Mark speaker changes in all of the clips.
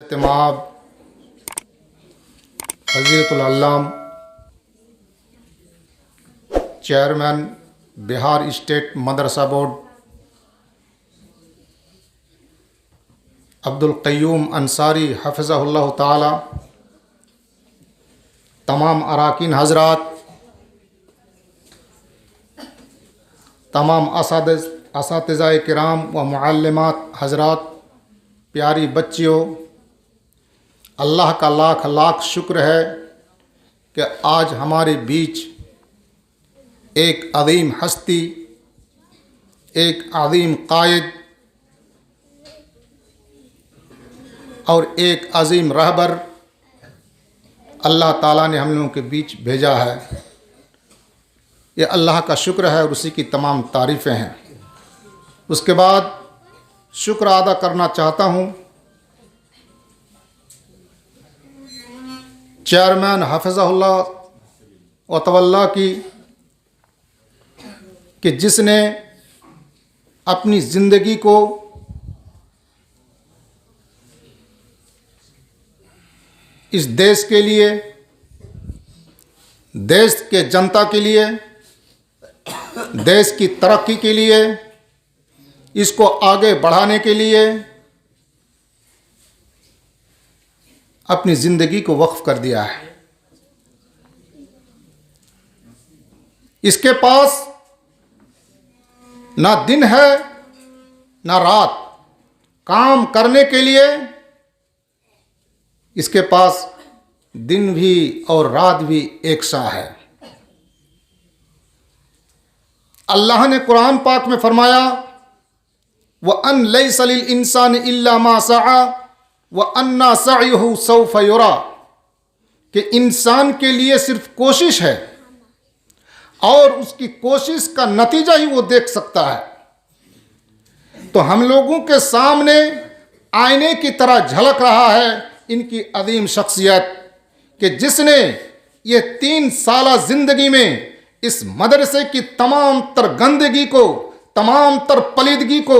Speaker 1: एहतमाम हज़रतुल अल्लाम chairman Bihar state मदरसा board Abdul Qayyum Ansari हफ़िज़हुल्लाह ताला, तमाम अराकीन हज़रात, तमाम असातिज़ाए किराम व मुअल्लिमात हज़रात, प्यारी बच्चियों, अल्लाह का लाख लाख शुक्र है कि आज हमारे बीच एक अज़ीम हस्ती, एक अज़ीम कायद और एक अज़ीम रहबर अल्लाह ताला ने हम लोगों के बीच भेजा है। ये अल्लाह का शुक्र है और उसी की तमाम तारीफ़ें हैं। उसके बाद शुक्र अदा करना चाहता हूँ चेयरमैन हफ़िज़हुल्लाह व तवल्ला की, कि जिसने अपनी ज़िंदगी को इस देश के लिए, देश के जनता के लिए, देश की तरक्की के लिए, इसको आगे बढ़ाने के लिए अपनी ज़िंदगी को वक्फ कर दिया है। इसके पास ना दिन है ना रात, काम करने के लिए इसके पास दिन भी और रात भी एक सा है। अल्लाह ने कुरान पाक में फरमाया, व अन लैसा लिल इंसान इल्ला मा सआ व अन्ना सअयहु सौफ युरा, कि इंसान के लिए सिर्फ कोशिश है और उसकी कोशिश का नतीजा ही वो देख सकता है। तो हम लोगों के सामने आईने की तरह झलक रहा है इनकी अजीम शख्सियत, कि जिसने ये 3 साल ज़िंदगी में इस मदरसे की तमाम तर गंदगी को, तमाम तर पलीदगी को,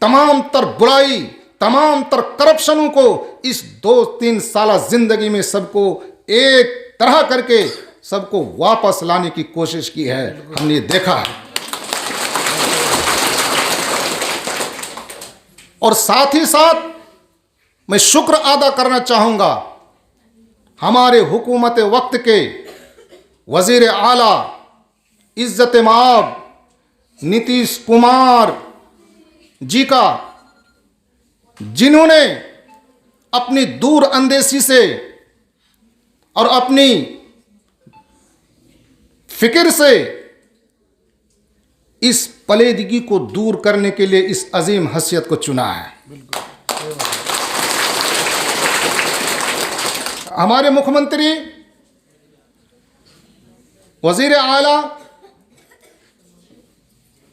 Speaker 1: तमाम तर बुराई, तमाम तर करप्शनों को इस 2-3 साल ज़िंदगी में सबको एक तरह करके सबको वापस लाने की कोशिश की है। हमने देखा है। और साथ ही साथ मैं शुक्र अदा करना चाहूँगा हमारे हुकूमत वक्त के वज़ीर आला इज़्ज़त माब नीतीश कुमार जी का, जिन्होंने अपनी दूर अंदेशी से और अपनी फिक्र से इस पलीदगी को दूर करने के लिए इस अजीम हसीयत को चुना है। हमारे मुख्यमंत्री वज़ीर आला,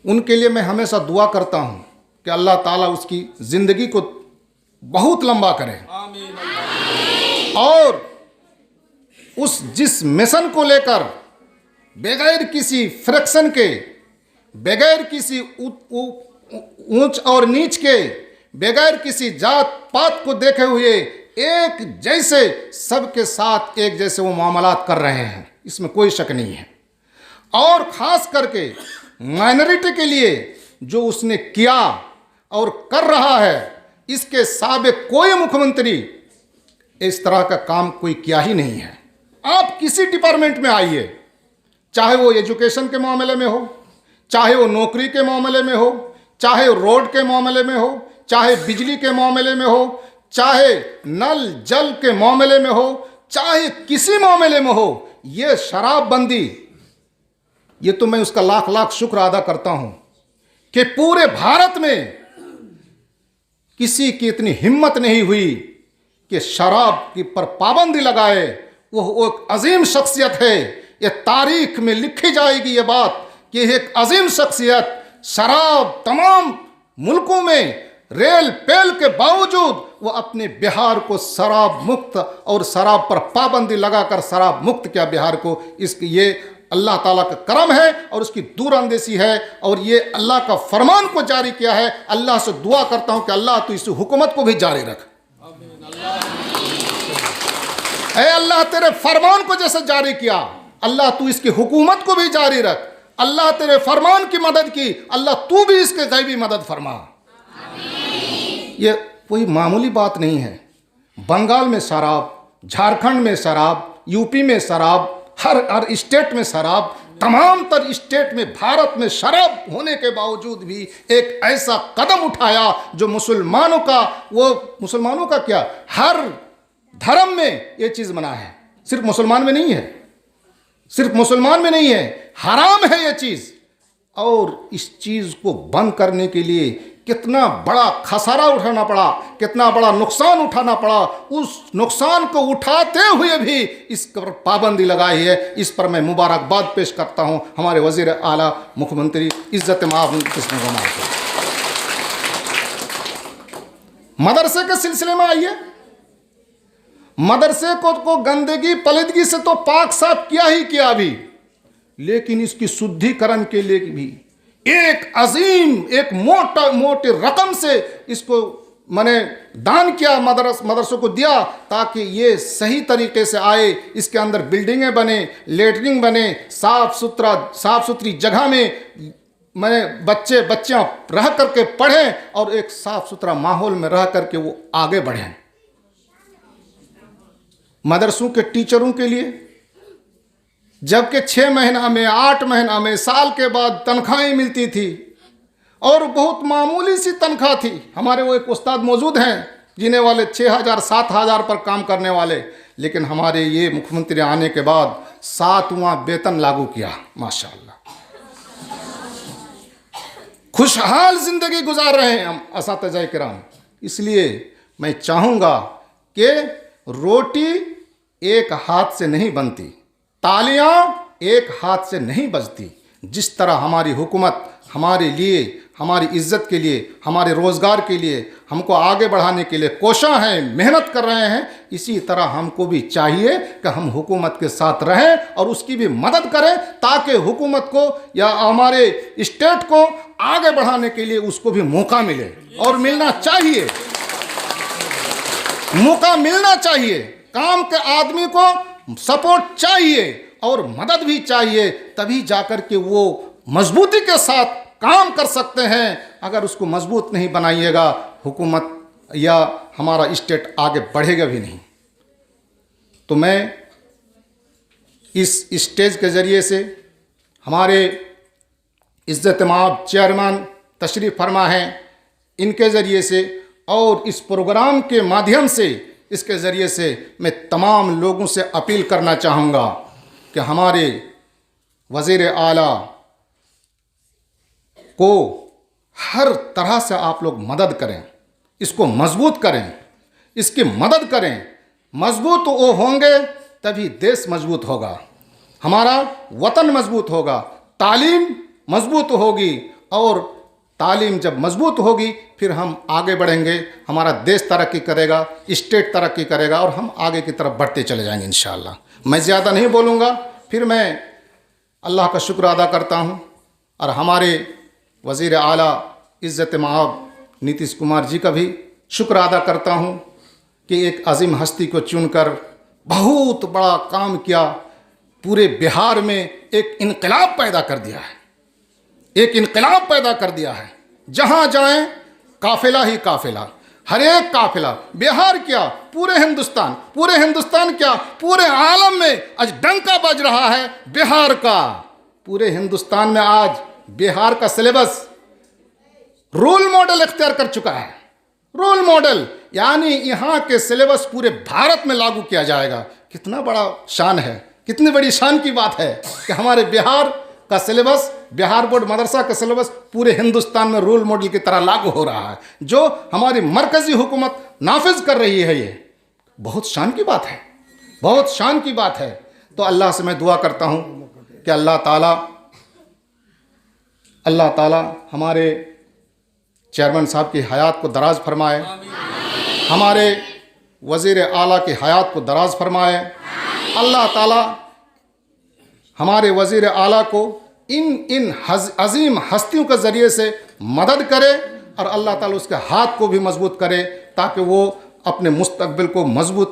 Speaker 1: उनके लिए मैं हमेशा दुआ करता हूं कि अल्लाह ताला उसकी ज़िंदगी को बहुत लंबा करे और उस जिस मिशन को लेकर बगैर किसी फ्रैक्शन के, बगैर किसी ऊंच और नीच के, बगैर किसी जात पात को देखे हुए एक जैसे सबके साथ एक जैसे वो मामलात कर रहे हैं, इसमें कोई शक नहीं है। और ख़ास करके माइनॉरिटी के लिए जो उसने किया और कर रहा है, इसके साबिक कोई मुख्यमंत्री इस तरह का काम कोई किया ही नहीं है। आप किसी डिपार्टमेंट में आइए, चाहे वो एजुकेशन के मामले में हो, चाहे वो नौकरी के मामले में हो, चाहे रोड के मामले में हो, चाहे बिजली के मामले में हो, चाहे नल जल के मामले में हो, चाहे किसी मामले में हो, ये शराबबंदी, ये तो मैं उसका लाख लाख शुक्र अदा करता हूं कि पूरे भारत में किसी की इतनी हिम्मत नहीं हुई कि शराब की पर पाबंदी लगाए। वो एक अजीम शख्सियत है। ये तारीख में लिखी जाएगी ये बात कि एक अजीम शख्सियत शराब तमाम मुल्कों में रेल पेल के बावजूद वो अपने बिहार को शराब मुक्त और शराब पर पाबंदी लगाकर शराब मुक्त किया बिहार को। इसकी ये अल्लाह ताला का करम है और उसकी दूरअंदेशी है और ये अल्लाह का फरमान को जारी किया है। अल्लाह से दुआ करता हूँ कि अल्लाह तो इस हुकूमत को भी जारी रख। ऐ अल्लाह तेरे फरमान को जैसे जारी किया, अल्लाह तू इसकी हुकूमत को भी जारी रख। अल्लाह तेरे फरमान की मदद की, अल्लाह तू भी इसके गैबी मदद फरमा। ये कोई मामूली बात नहीं है। बंगाल में शराब, झारखंड में शराब, यूपी में शराब, हर स्टेट में शराब, तमाम तर स्टेट में भारत में शराब होने के बावजूद भी एक ऐसा कदम उठाया जो मुसलमानों का क्या, हर धर्म में ये चीज़ मना है। सिर्फ मुसलमान में नहीं है, सिर्फ मुसलमान में नहीं है, हराम है ये चीज़। और इस चीज़ को बंद करने के लिए कितना बड़ा खसारा उठाना पड़ा, कितना बड़ा नुकसान उठाना पड़ा। उस नुकसान को उठाते हुए भी इस पर पाबंदी लगाई है। इस पर मैं मुबारकबाद पेश करता हूं हमारे वजीर आला मुख्यमंत्री इज्जत माब नीतीश कुमार को। मदरसे के सिलसिले में आइए, मदरसे को गंदगी पलीदगी से तो पाक साफ किया ही किया अभी, लेकिन इसकी शुद्धिकरण के लिए भी एक अजीम, एक मोटे रकम से इसको मैंने दान किया, मदरसों को दिया, ताकि ये सही तरीके से आए। इसके अंदर बिल्डिंगें बने, लेटरिन बने, साफ सुथरी जगह में मैंने बच्चियाँ रह करके पढ़ें और एक साफ सुथरा माहौल में रह करके वो आगे बढ़ें। मदरसों के टीचरों के लिए जबकि 6 महीना में, 8 महीना में, साल के बाद तनख्वाहें मिलती थी और बहुत मामूली सी तनख्वाह थी। हमारे वो एक उस्ताद मौजूद हैं जिन्हें वाले 6,000 7,000 पर काम करने वाले, लेकिन हमारे ये मुख्यमंत्री आने के बाद 7वां वेतन लागू किया। माशाअल्लाह, खुशहाल जिंदगी गुजार रहे हैं हम असातिज़ा किराम। इसलिए मैं चाहूँगा कि रोटी एक हाथ से नहीं बनती, तालियां एक हाथ से नहीं बजती। जिस तरह हमारी हुकूमत हमारे लिए, हमारी इज्जत के लिए, हमारे रोज़गार के लिए, हमको आगे बढ़ाने के लिए कोशा हैं, मेहनत कर रहे हैं, इसी तरह हमको भी चाहिए कि हम हुकूमत के साथ रहें और उसकी भी मदद करें, ताकि हुकूमत को या हमारे स्टेट को आगे बढ़ाने के लिए उसको भी मौका मिले। और मिलना चाहिए, मौका मिलना चाहिए। काम के आदमी को सपोर्ट चाहिए और मदद भी चाहिए, तभी जाकर के वो मजबूती के साथ काम कर सकते हैं। अगर उसको मजबूत नहीं बनाइएगा, हुकूमत या हमारा स्टेट आगे बढ़ेगा भी नहीं। तो मैं इस स्टेज के ज़रिए से हमारे इज्जत माब चेयरमैन तशरीफ़ फरमा हैं, इनके ज़रिए से और इस प्रोग्राम के माध्यम से, इसके ज़रिए से मैं तमाम लोगों से अपील करना चाहूँगा कि हमारे वज़ीर आला को हर तरह से आप लोग मदद करें, इसको मजबूत करें, इसकी मदद करें। मजबूत वो होंगे तभी देश मजबूत होगा, हमारा वतन मजबूत होगा, तालीम मजबूत होगी और तालीम जब मजबूत होगी फिर हम आगे बढ़ेंगे, हमारा देश तरक्की करेगा, स्टेट तरक्की करेगा और हम आगे की तरफ बढ़ते चले जाएंगे इंशाअल्लाह। मैं ज़्यादा नहीं बोलूँगा, फिर मैं अल्लाह का शुक्र अदा करता हूँ और हमारे वज़ीर आला इज़्ज़त माब नीतीश कुमार जी का भी शुक्र अदा करता हूँ कि एक अजीम हस्ती को चुनकर बहुत बड़ा काम किया, पूरे बिहार में एक इनकलाब पैदा कर दिया है, एक इनकलाब पैदा कर दिया है। जहाँ जाएं काफिला ही काफिला, हर एक काफिला। बिहार क्या, पूरे हिंदुस्तान क्या, पूरे आलम में आज डंका बज रहा है बिहार का। पूरे हिंदुस्तान में आज बिहार का सिलेबस रोल मॉडल इख्तियार कर चुका है। रोल मॉडल यानी यहाँ के सिलेबस पूरे भारत में लागू किया जाएगा। कितना बड़ा शान है, कितनी बड़ी शान की बात है कि हमारे बिहार का सिलेबस, बिहार बोर्ड मदरसा का सिलेबस पूरे हिंदुस्तान में रोल मॉडल की तरह लागू हो रहा है, जो हमारी मरकज़ी हुकूमत नाफिज कर रही है। ये बहुत शान की बात है, बहुत शान की बात है। तो अल्लाह से मैं दुआ करता हूँ कि अल्लाह ताला हमारे चेयरमैन साहब की हयात को दराज फरमाए, हमारे वज़ीर आला की हयात को दराज फरमाए। अल्लाह ताला हमारे वज़ीर आला को इन अजीम हस्तियों के ज़रिए से मदद करे और अल्लाह ताला उसके हाथ को भी मजबूत करे, ताकि वो अपने मुस्तकबिल को मजबूत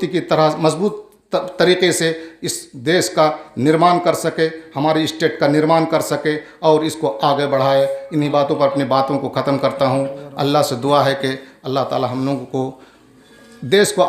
Speaker 1: तरीके से इस देश का निर्माण कर सके, हमारी स्टेट का निर्माण कर सके और इसको आगे बढ़ाए। इन्हीं बातों पर अपनी बातों को ख़त्म करता हूँ। अल्लाह से दुआ है कि अल्लाह ताला हम लोगों को देश को